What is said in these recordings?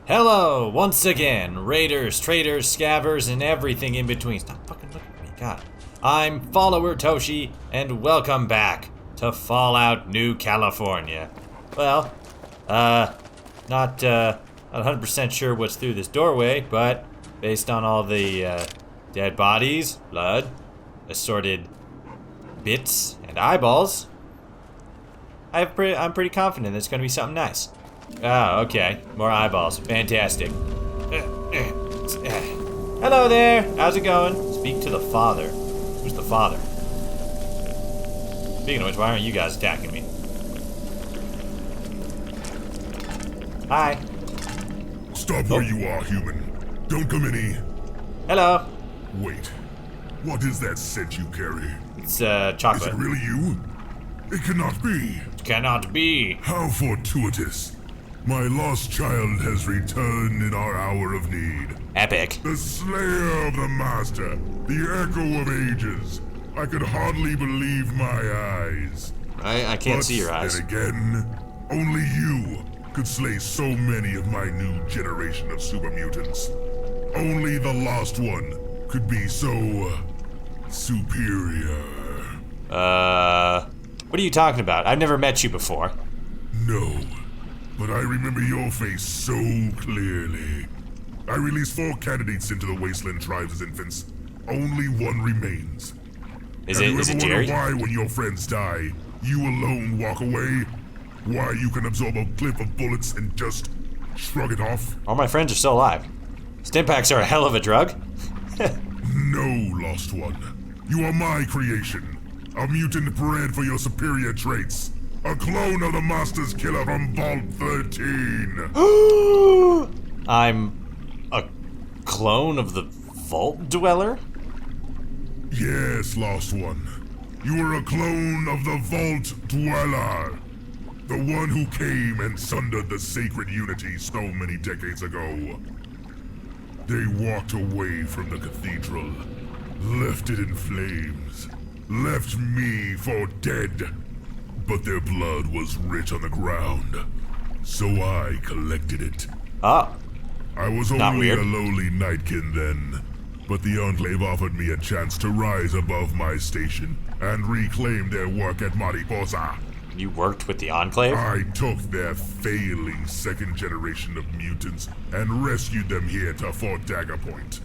Hello, once again, raiders, traders, scabbers, and everything in between. Stop fucking looking at me, God. I'm Follower Toshi, and welcome back to Fallout New California. Well, not 100% sure what's through this doorway, but based on all the dead bodies, blood, assorted bits, and eyeballs, I'm pretty confident there's gonna be something nice. Oh, okay. More eyeballs. Fantastic. Hello there. How's it going? Speak to the father. Who's the father? Speaking of which, why aren't you guys attacking me? Hi. Stop where you are, human. Don't come any. Hello. Wait. What is that scent you carry? It's Is it chocolate. really you? It cannot be. Cannot be. How fortuitous. My lost child has returned in our hour of need. Epic. The slayer of the master. The echo of ages. I could hardly believe my eyes. I can't But see your eyes. then again, only you could slay so many of my new generation of super mutants. Only the lost one could be so superior. What are you talking about? I've never met you before. No, but I remember your face so clearly. I released 4 candidates into the Wasteland tribes as infants. Only one remains. Is Have it you is ever it wondered Jerry? why, when your friends die, you alone walk away? Why you can absorb a clip of bullets and just shrug it off? All my friends are still alive. Stimpaks are a hell of a drug. No, Lost One. You are my creation. A mutant bred for your superior traits. A clone of the Master's Killer from Vault 13. I'm a clone of the Vault Dweller? Yes, Lost One. You are a clone of the Vault Dweller. The one who came and sundered the sacred unity so many decades ago. They walked away from the cathedral, left it in flames, left me for dead. But their blood was writ on the ground, so I collected it. Oh, I was Not only weird. a lowly Nightkin then, but the Enclave offered me a chance to rise above my station and reclaim their work at Mariposa. you worked with the Enclave? I took their failing second generation of mutants and rescued them here to Fort Dagger Point.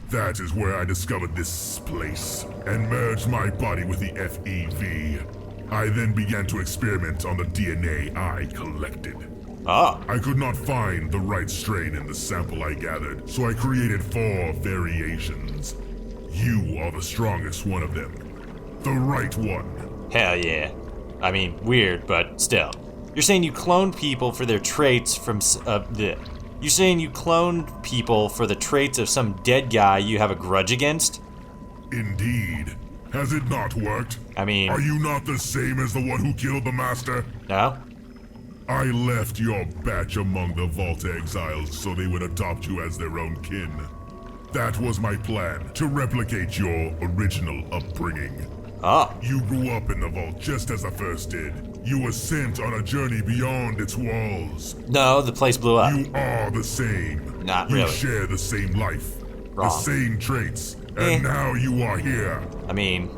That is where I discovered this place and merged my body with the FEV. I then began to experiment on the DNA I collected. Oh, I could not find the right strain in the sample I gathered, so I created 4 variations. You are the strongest one of them. The right one. hell yeah. I mean, weird, but still. You're saying you cloned people for their traits from You're saying you cloned people for the traits of some dead guy you have a grudge against? Indeed. Has it not worked? I mean, Are you not the same as the one who killed the Master? no? I left your batch among the Vault Exiles so they would adopt you as their own kin. That was my plan, to replicate your original upbringing. Oh, You grew up in the Vault just as the First did. You were sent on a journey beyond its walls. no, the place blew up. You are the same. Not You really. share the same life, Wrong. the same traits, Eh. and now you are here. I mean,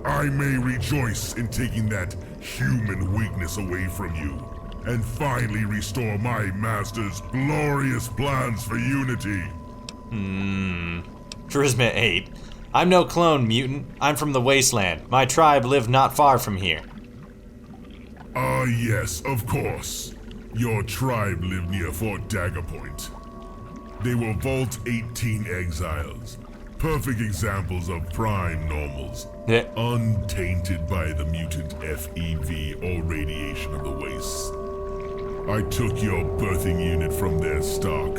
I may rejoice in taking that human weakness away from you and finally restore my master's glorious plans for unity. Charisma 8. I'm no clone, mutant. I'm from the Wasteland. My tribe lived not far from here. Ah, yes, of course. Your tribe lived near Fort Dagger Point. They were Vault 18 exiles. Perfect examples of prime normals. Eh, Untainted by the mutant FEV or radiation of the waste. I took your birthing unit from their stock,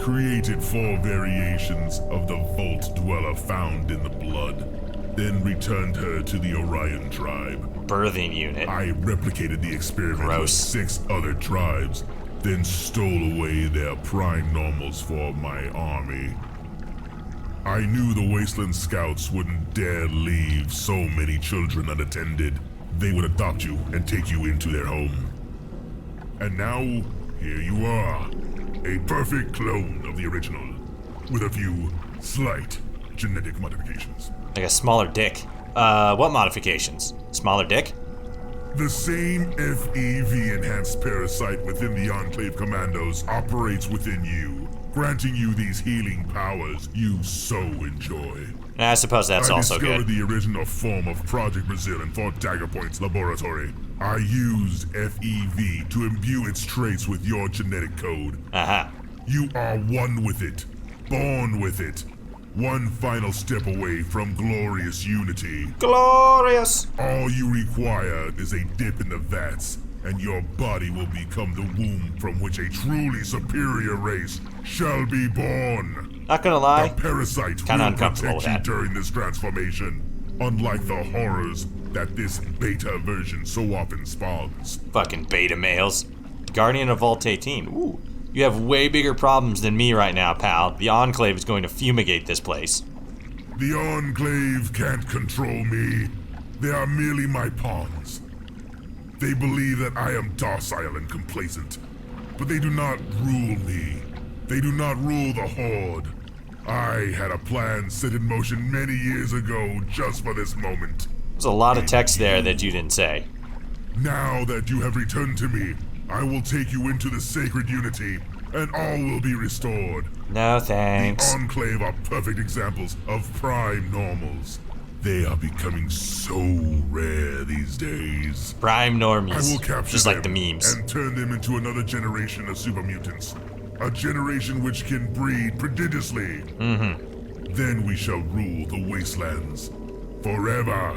created 4 variations of the Vault Dweller found in the blood, then returned her to the Orion tribe. Birthing unit. I replicated the experiment with Gross. 6 other tribes, then stole away their prime normals for my army. I knew the Wasteland Scouts wouldn't dare leave so many children unattended. They would adopt you and take you into their home. And now, here you are. A perfect clone of the original, with a few slight genetic modifications. Like a smaller dick. What modifications? Smaller dick? The same FEV-enhanced parasite within the Enclave Commandos operates within you, granting you these healing powers you so enjoy. I suppose that's also good. I discovered the original form of Project Brazil in Fort Dagger Point's laboratory. I used FEV to imbue its traits with your genetic code. Uh-huh. You are one with it, born with it. One final step away from glorious unity. Glorious! All you require is a dip in the vats, and your body will become the womb from which a truly superior race shall be born. Not gonna lie, The parasite kinda will uncomfortable protect with you that. during this transformation, unlike the horrors that this beta version so often spawns. fucking beta males. Guardian of Vault 18. Ooh. You have way bigger problems than me right now, pal. The Enclave is going to fumigate this place. The Enclave can't control me. They are merely my pawns. They believe that I am docile and complacent, but they do not rule me. They do not rule the Horde. I had a plan set in motion many years ago just for this moment. There's a lot of text there that you didn't say. Now that you have returned to me, I will take you into the sacred unity, and all will be restored. No thanks. The Enclave are perfect examples of prime normals. They are becoming so rare these days. Prime I will normies. capture Just them like the memes. and turn them into another generation of super mutants. A generation which can breed prodigiously. Then we shall rule the wastelands forever.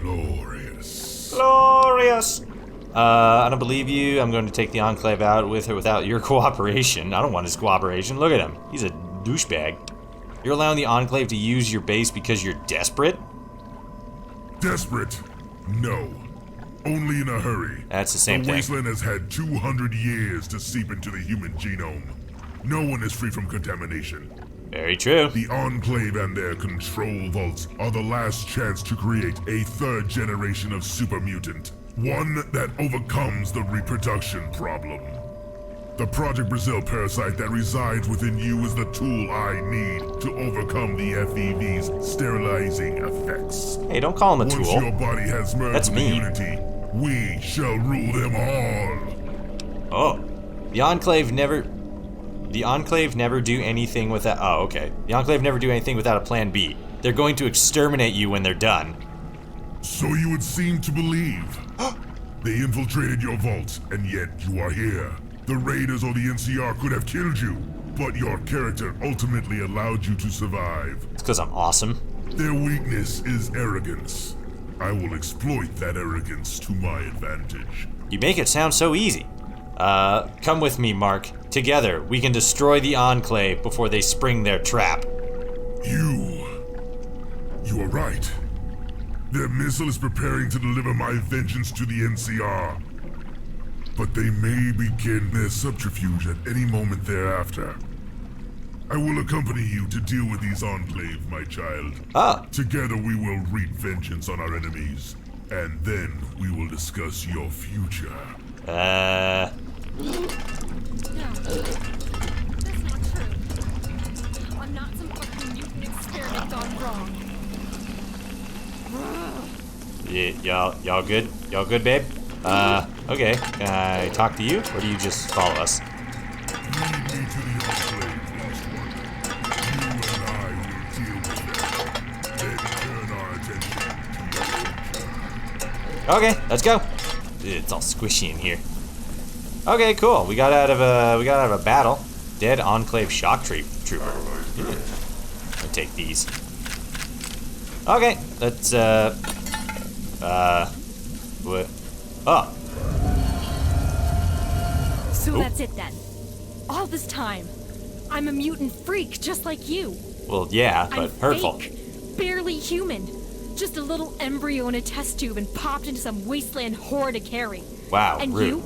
Glorious. Glorious! I don't believe you. I'm going to take the Enclave out with or without your cooperation. I don't want his cooperation. Look at him. He's a douchebag. You're allowing the Enclave to use your base because you're desperate? Desperate? No. Only in a hurry. That's the same The thing. wasteland has had 200 years to seep into the human genome. No one is free from contamination. Very true. The Enclave and their control vaults are the last chance to create a third generation of super mutant. One that overcomes the reproduction problem. The Project Brazil parasite that resides within you is the tool I need to overcome the FEV's sterilizing effects. Hey, don't call him a Once tool. your body has merged That's with me. unity, we shall rule them all. Oh. The Enclave never do anything without... Oh, okay. The Enclave never do anything without a plan B. They're going to exterminate you when they're done. So you would seem to believe. They infiltrated your vault, and yet you are here. The Raiders or the NCR could have killed you, but your character ultimately allowed you to survive. It's because I'm awesome. Their weakness is arrogance. I will exploit that arrogance to my advantage. You make it sound so easy. Come with me, Mark. Together, we can destroy the Enclave before they spring their trap. You are right. Their missile is preparing to deliver my vengeance to the NCR. But they may begin their subterfuge at any moment thereafter. I will accompany you to deal with these Enclave, my child. Ah, Together we will wreak vengeance on our enemies, and then we will discuss your future. No, that's not true. I'm not some fucking mutant experiment gone wrong. y'all good? Y'all good, babe? Okay. Can I talk to you, or do you just follow us? Lead me to the Enclave, Lost One. You and I will deal with them, then turn our attention to your future. Okay, let's go. It's all squishy in here. Okay, cool. We got out of a battle. Dead Enclave shock trooper. I'll take these. Okay, let's what? Oh, So Oop. that's it then. All this time, I'm a mutant freak just like you. well, yeah, but I'm hurtful. fake, barely human. Just a little embryo in a test tube and popped into some wasteland whore to carry. Wow, And rude.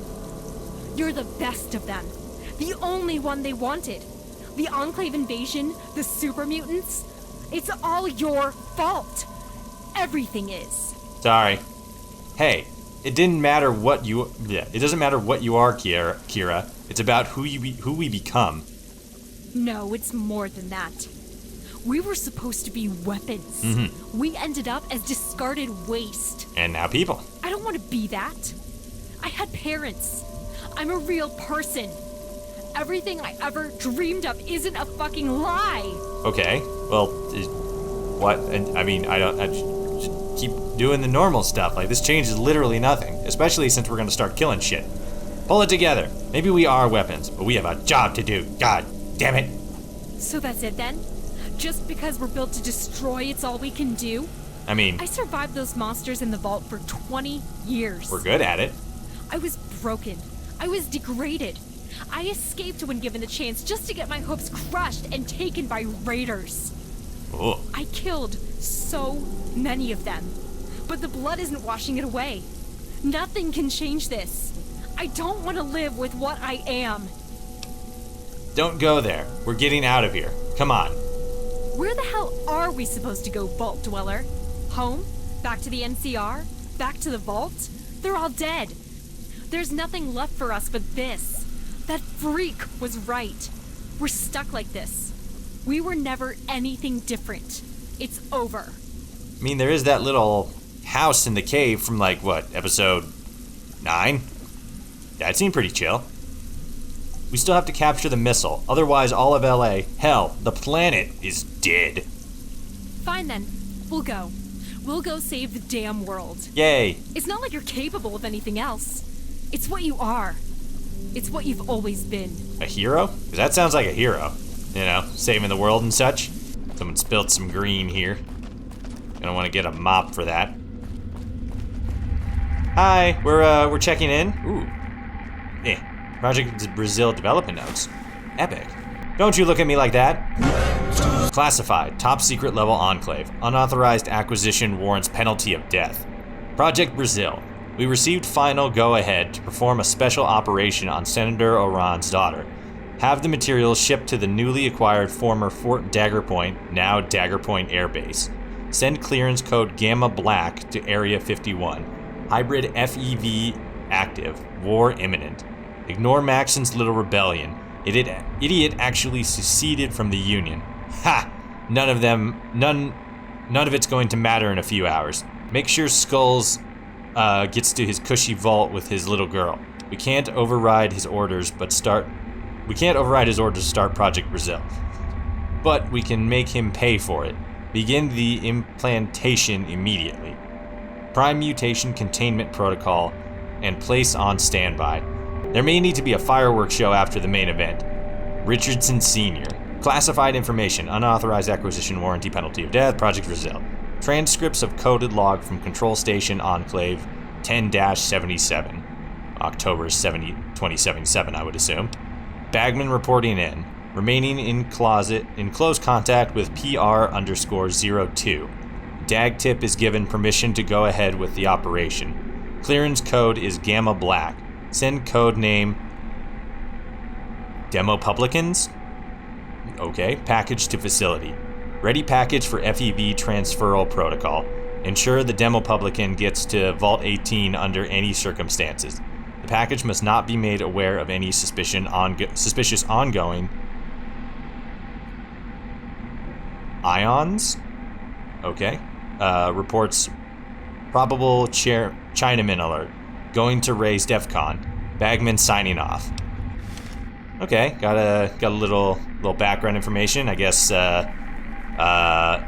you're the best of them. The only one they wanted. The Enclave invasion, the super mutants, it's all your fault. Everything is. Sorry. Hey, it didn't matter what you. Yeah, it doesn't matter what you are, Kira. It's about who we become. No, it's more than that. We were supposed to be weapons. We ended up as discarded waste. And now people. I don't want to be that. I had parents. I'm a real person. Everything I ever dreamed of isn't a fucking lie. Okay, well, what? And I mean, I just keep doing the normal stuff. Like, this changes literally nothing, especially since we're gonna start killing shit. Pull it together. Maybe we are weapons, but we have a job to do. God damn it. So that's it then? Just because we're built to destroy, it's all we can do? I mean, I survived those monsters in the vault for 20 years. we're good at it. I was broken. I was degraded. I escaped when given the chance just to get my hopes crushed and taken by raiders. Oh, I killed so many of them. But the blood isn't washing it away. Nothing can change this. I don't want to live with what I am. don't go there. We're getting out of here. Come on. Where the hell are we supposed to go, Vault Dweller? Home? Back to the NCR? Back to the vault? They're all dead. There's nothing left for us but this. That freak was right. We're stuck like this. We were never anything different. It's over. I mean, there is that little house in the cave from, like, what, episode 9? That seemed pretty chill. We still have to capture the missile, otherwise all of LA, hell, the planet is dead. Fine then. We'll go. We'll go save the damn world. Yay. It's not like you're capable of anything else. It's what you are. It's what you've always been. A hero? 'Cause that sounds like a hero. You know, saving the world and such. Someone spilled some green here. Gonna want to get a mop for that. Hi, we're checking in. Ooh. Project Brazil development notes. Epic. Don't you look at me like that. Classified, top secret level enclave. Unauthorized acquisition warrants penalty of death. Project Brazil. We received final go-ahead to perform a special operation on Senator Oran's daughter. Have the materials shipped to the newly acquired former Fort Dagger Point, now Dagger Point Air Base. Send clearance code Gamma Black to Area 51. Hybrid FEV active. War imminent. Ignore Maxon's little rebellion. Idiot actually seceded from the Union. Ha! None of it's going to matter in a few hours. Make sure Skulls gets to his cushy vault with his little girl. We can't override his orders to start Project Brazil. But we can make him pay for it. Begin the implantation immediately. Prime mutation containment protocol and place on standby. There may need to be a fireworks show after the main event. Richardson Sr. Classified information, unauthorized acquisition, warranty, penalty of death, Project Brazil. Transcripts of coded log from Control Station Enclave 10-77. October 2077, I would assume. Bagman reporting in. Remaining in close contact with PR_02. DAG tip is given permission to go ahead with the operation. Clearance code is Gamma Black. Send code name Demopublicans? Okay. Package to facility. Ready package for FEV transferal protocol. Ensure the Demopublican gets to Vault 18 under any circumstances. The package must not be made aware of any suspicious ongoing ions. Okay. Reports probable Chinaman alert. Going to raise DEFCON. Bagman signing off. Okay, got a little background information. I guess not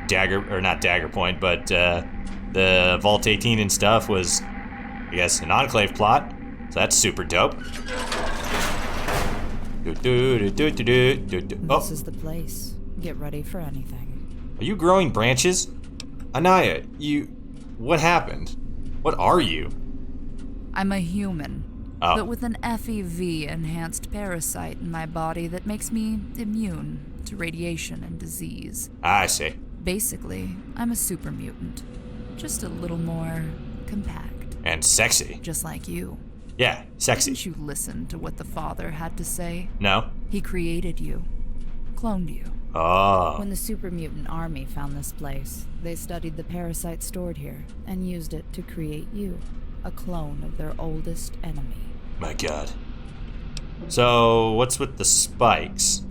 Dagger Point, but the Vault 18 and stuff was, I guess, an Enclave plot. So that's super dope. This is the place. Get ready for anything. Are you growing branches? Anaya, what happened? What are you? I'm a human, Oh. but with an FEV-enhanced parasite in my body that makes me immune to radiation and disease. I see. Basically, I'm a super mutant, just a little more compact, And sexy. just like you. Yeah, sexy. Didn't you listen to what the father had to say? No? He created you, cloned you. Oh. When the super mutant army found this place, they studied the parasite stored here and used it to create you, a clone of their oldest enemy. My god. So, what's with the spikes?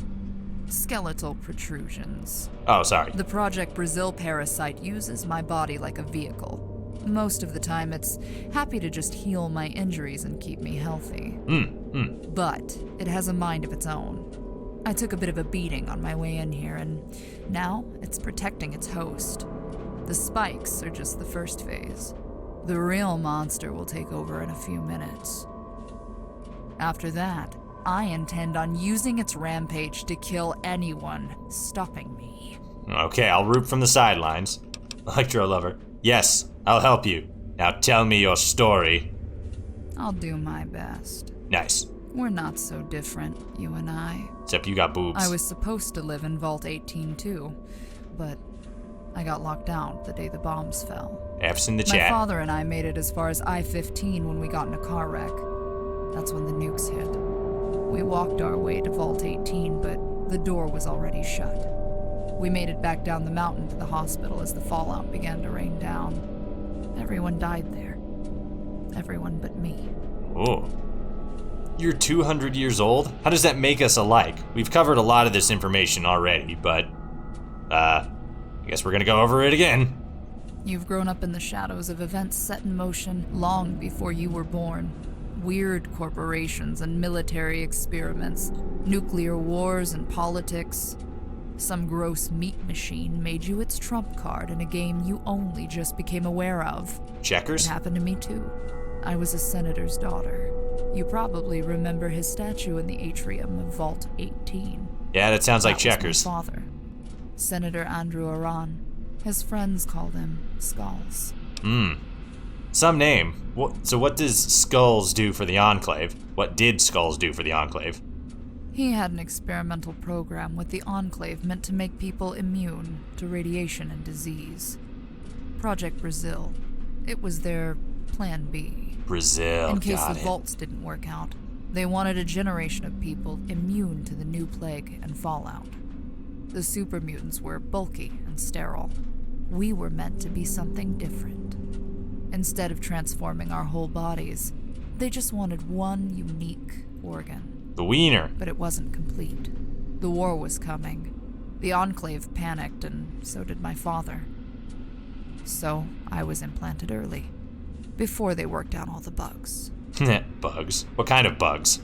Skeletal protrusions. Oh, sorry. The Project Brazil parasite uses my body like a vehicle. Most of the time, it's happy to just heal my injuries and keep me healthy. But it has a mind of its own. I took a bit of a beating on my way in here, and now it's protecting its host. The spikes are just the first phase. The real monster will take over in a few minutes. After that, I intend on using its rampage to kill anyone stopping me. Okay, I'll root from the sidelines. Electro Lover. Yes, I'll help you. Now tell me your story. I'll do my best. Nice. We're not so different, you and I. Except you got boobs. I was supposed to live in Vault 18 too, but I got locked out the day the bombs fell. F's in the My chat. father and I made it as far as I-15 when we got in a car wreck. That's when the nukes hit. We walked our way to Vault 18, but the door was already shut. We made it back down the mountain to the hospital as the fallout began to rain down. Everyone died there. Everyone but me. Oh. You're 200 years old? How does that make us alike? We've covered a lot of this information already, but, I guess we're gonna go over it again. You've grown up in the shadows of events set in motion long before you were born. Weird corporations and military experiments, nuclear wars and politics. Some gross meat machine made you its trump card in a game you only just became aware of. Checkers? It happened to me too. I was a senator's daughter. You probably remember his statue in the atrium of Vault 18. Yeah, that sounds like That was checkers. my father, Senator Andrew Aran. His friends called him Skulls. Some name. So what does Skulls do for the Enclave? What did Skulls do for the Enclave? He had an experimental program with the Enclave meant to make people immune to radiation and disease. Project Brazil. It was their Plan B. Brazil, In case got the it. vaults didn't work out, they wanted a generation of people immune to the new plague and fallout. The super mutants were bulky and sterile. We were meant to be something different. Instead of transforming our whole bodies, they just wanted one unique organ. The wiener. But it wasn't complete. The war was coming. The Enclave panicked, and so did my father. So I was implanted early, before they worked out all the bugs. Bugs. What kind of bugs?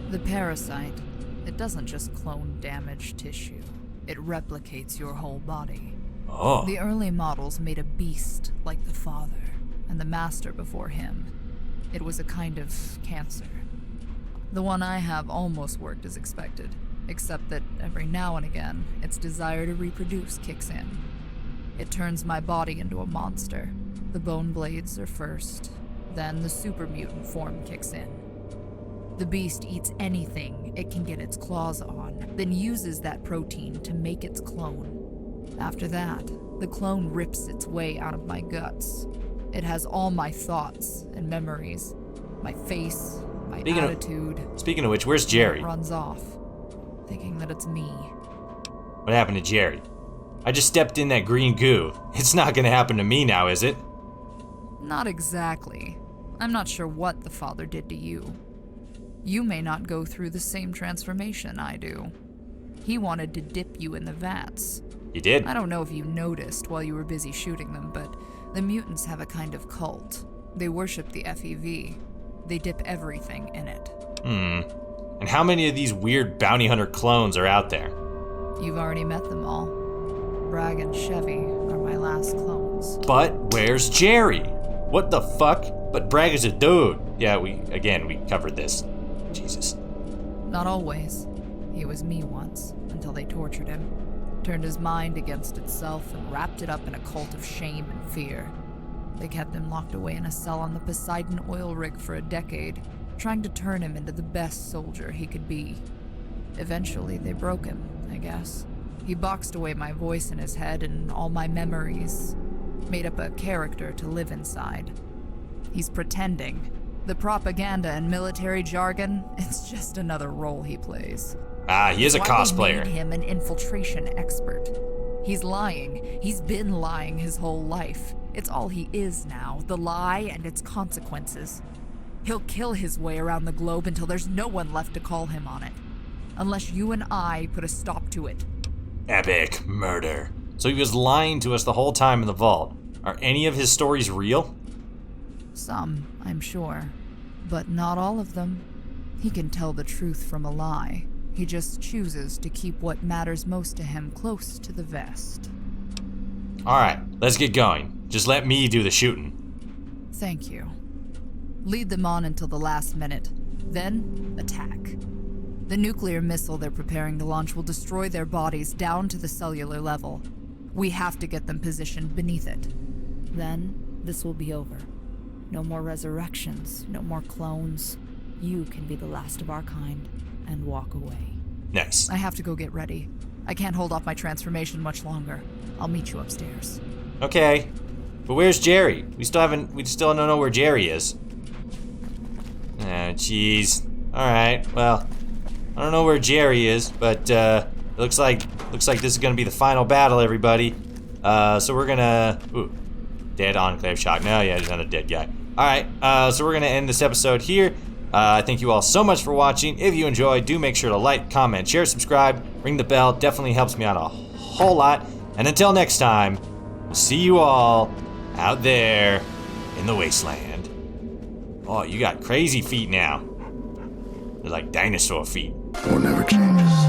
The parasite, it doesn't just clone damaged tissue. It replicates your whole body. Oh. The early models made a beast like the father, and the master before him. It was a kind of cancer. The one I have almost worked as expected, except that every now and again, its desire to reproduce kicks in. It turns my body into a monster. The bone blades are first, then the super mutant form kicks in. The beast eats anything it can get its claws on, then uses that protein to make its clone. After that, the clone rips its way out of my guts. It has all my thoughts and memories, my face, my attitude. Speaking of which, where's Jerry? It runs off, thinking that it's me. What happened to Jerry? I just stepped in that green goo. It's not gonna happen to me now, is it? Not exactly. I'm not sure what the father did to you. You may not go through the same transformation I do. He wanted to dip you in the vats. You did? I don't know if you noticed while you were busy shooting them, but the mutants have a kind of cult. They worship the FEV. They dip everything in it. And how many of these weird bounty hunter clones are out there? You've already met them all. Bragg and Chevy are my last clones. But where's Jerry? What the fuck? But Bragg is a dude. Yeah, we covered this. Jesus. Not always. He was me once, until they tortured him. Turned his mind against itself and wrapped it up in a cult of shame and fear. They kept him locked away in a cell on the Poseidon oil rig for a decade, trying to turn him into the best soldier he could be. Eventually, they broke him, I guess. He boxed away my voice in his head and all my memories, made up a character to live inside. He's pretending. The propaganda and military jargon, it's just another role he plays. Ah, he is a Why cosplayer. They made him an infiltration expert. He's lying. He's been lying his whole life. It's all he is now, the lie and its consequences. He'll kill his way around the globe until there's no one left to call him on it. Unless you and I put a stop to it. Epic murder. So he was lying to us the whole time in the vault. Are any of his stories real? Some, I'm sure. But not all of them. He can tell the truth from a lie. He just chooses to keep what matters most to him close to the vest. Alright, let's get going. Just let me do the shooting. Thank you. Lead them on until the last minute. Then, attack. The nuclear missile they're preparing to launch will destroy their bodies down to the cellular level. We have to get them positioned beneath it. Then, this will be over. No more resurrections, no more clones. You can be the last of our kind and walk away. Nice. I have to go get ready. I can't hold off my transformation much longer. I'll meet you upstairs. Okay. But where's Jerry? We still don't know where Jerry is. Ah, jeez. Alright, well, I don't know where Jerry is, but it looks like this is gonna be the final battle, everybody. So we're gonna dead Enclave shock. No, yeah, he's not a dead guy. Alright, so we're gonna end this episode here. Thank you all so much for watching. If you enjoyed, do make sure to like, comment, share, subscribe, ring the bell. Definitely helps me out a whole lot. And until next time, we'll see you all out there in the wasteland. Oh, you got crazy feet now. They're like dinosaur feet. Or never changes.